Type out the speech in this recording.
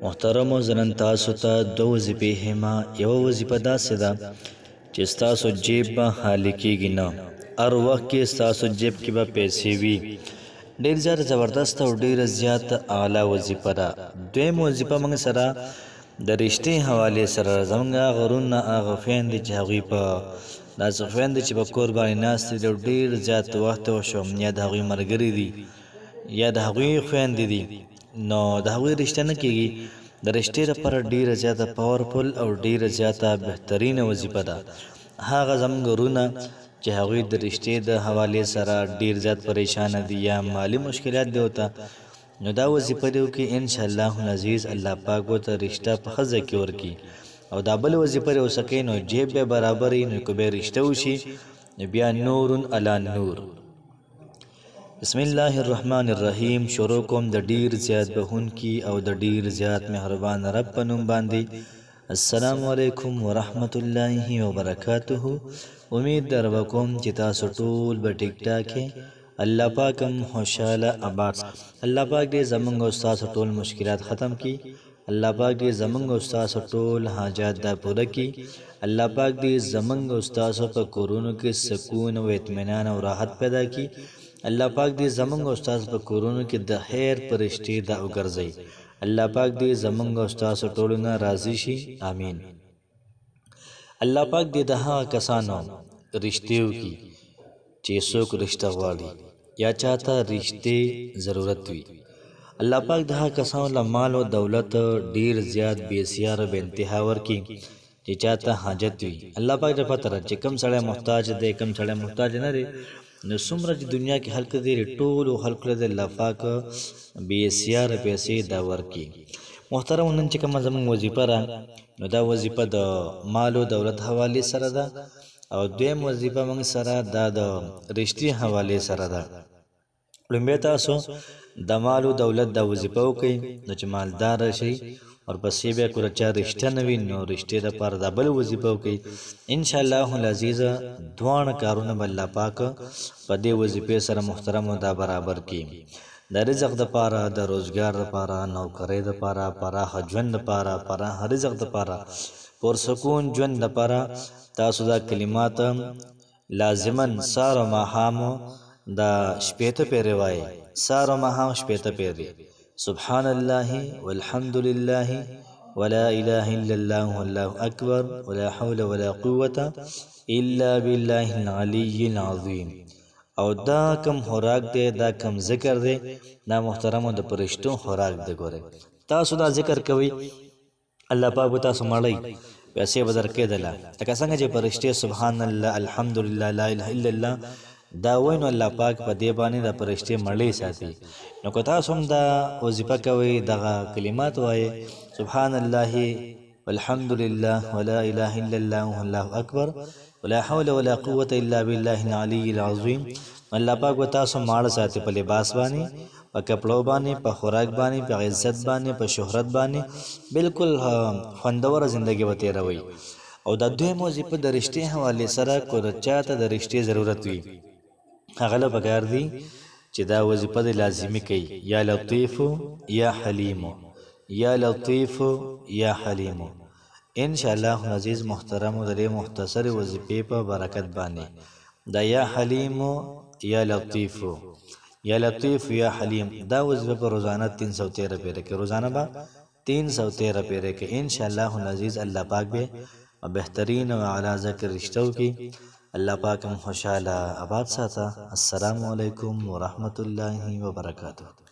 محترم زنن تاسو ته دو وظیفې هما یو وظیفه داسې ده چې ستاسو جیب به خالی کېږي نه، هر وخت کې ستاسو جیب کې به پیسې وي. ډېر زیات زبردست او ډېره زیات اعلی وظیفه ده. دویم وظیفه موږ سره د رشتې حوالې سره زموږ غرونه هغه خویندې چې هغوی په داسې خویندې چې په کور باندې ناستې دي او ډېر زیات وخت وشو، یا د هغوی ملګري دي یا د هغوی خویندې دي، نو د هغوی رشته نه کېږي. د رشتې لپاره ډېره زیاته پاورفل او ډېره زیاته بهترینه وظیفه ده. هغه زموږ وروڼه چې هغوی د رشتې د حوالې سره ډېر زیات پریشانه دي یا مالی مشکلات دی ورته، نو دا وظیفه دی وکړي انشاءالله العزیز الله پاک ورته رشته په ښه ځای کې ورکړي. او دا بله وظیفه دی وسکئ نو جیب به برابر وي، نو که بیا رشته وشي نو بیا نور علی نور. بسم الله الرحمن الرحیم. شروع کوم د ډیر زیات بهونکي او د ډیر زیات مهربان رب په نوم باندې. السلام علیکم ورحمت الله وبرکاته. امید در وکوم چې تاسو ټول به ټیک ټاک الله پاکم خوشاله آباد. الله پاک دې زمونږ او ستاسو ټول مشکلات ختم کړي. الله پاک دې زمونږ او ستاسو ټول حاجات دا پوره کړي. الله پاک دې زمونږ او ستاسو په کورونو کې سکون او اطمینان او راحت پیدا کړي. الله پاک دې زمونږ او ستاسو په کورونو کې د خیر فرشتې دا وګرځي. الله پاک دې زمونږ او ستاسو ټولو نه راضي شي، آمین. الله پاک دې د هغه کسانو رشتې وکړي چې څوک رشته غواړي یا چاته رشتې ضرورت وي. الله پاک د هغه کسانو له مال او دولت ډیر زیات بېسیاره بې انتها ورکړي چې چاته حاجت وي. الله پاک ته پته ده چې کوم سړی محتاج دی کوم سړی محتاج نه دی، نو څومره چې دنیا کې خلق دي ټولو خلقو له الله پاک بېسیاره پیسې دا ورکړي. محترم نن چې کومه زموږ وظیفه ده نو دا وظیفه د مال او دولت حوالې سره ده، او دویم وظیفه موږ سره دا د رشتې حوالې سره ده. لومبی تاسو د مال او دولت دا وظیفه وکړئ نو چې مالدار شئ، ورپسې بیا که چا رشته نه وي نو رشتې دپاره دا بله وظیفه وکړئ. انشاءالله العزیز دواړه کارونه به الله پاک په دې وظیفې سره محترمو دا برابر کړي. د رزق دپاره، د روزګار دپاره، نوکرۍ دپاره، پراخه ژوند دپاره، پراخه رزق دپاره، پرسکون ژوند دپاره تاسو دا کلمات لازما سهار او ماښام دا شپېته پیرې وایئ. سهار او ماښام شپېته پیرې. سبحان الله والحمد لله ولا اله الا الله والله اکبر ولا حول ولا قوة الا بالله العلی العظیم. او دا کم خوراک دی، دا کم ذکر دی، دا محترمو د فرشتو خوراک دی. ګورئ تاسو دا ذکر کوئ الله پاک به تاسو مړئ پیسې به درکېدله، لکه څنګه چې فرشتې سبحان الله الحمدلله لا اله الا الله دا وایي نو الله پاک په دې باندې د فرشتې مړۍ ساتي. نو که تاسو هم دا وظیفه کوئ، دغه کلمات وایئ سبحان الله والحمد لله ولا اله الا الله والله اکبر ولا حول ولا قوة الا بالله العلی العظیم، الله پاک به تاسو ماړه ساتي په لباس باندې، په کپړو باندې، په خوراک باندې، په عزت باندې، په شهرت باندې، بالکل خوندوره زندگی به تېروئ. او دا دویم وظیفه د رشتې حوالې سره که چاته د رشتې ضرورت وي هغه له پکار دي چې دا وظیفه د لازمي کوي. یا لطیفو یا حلیمو، یا لطیفو یا حلیمو. انشاءالله عزیز محترمو د دې مختصرې وظیفې په برکت باندې دا یا حلیمو یا لطیفو، یا لطیف یا حلیم دا وظیفه په روزانه 313 پیره کې، روزانه به 313 پیره کې انشاءالله عزیز الله پاک به بهترین او اعلی ذکر رشتو کی. الله پاک هم خوشاله آباد ساته. السلام علیکم ورحمت الله وبرکاته.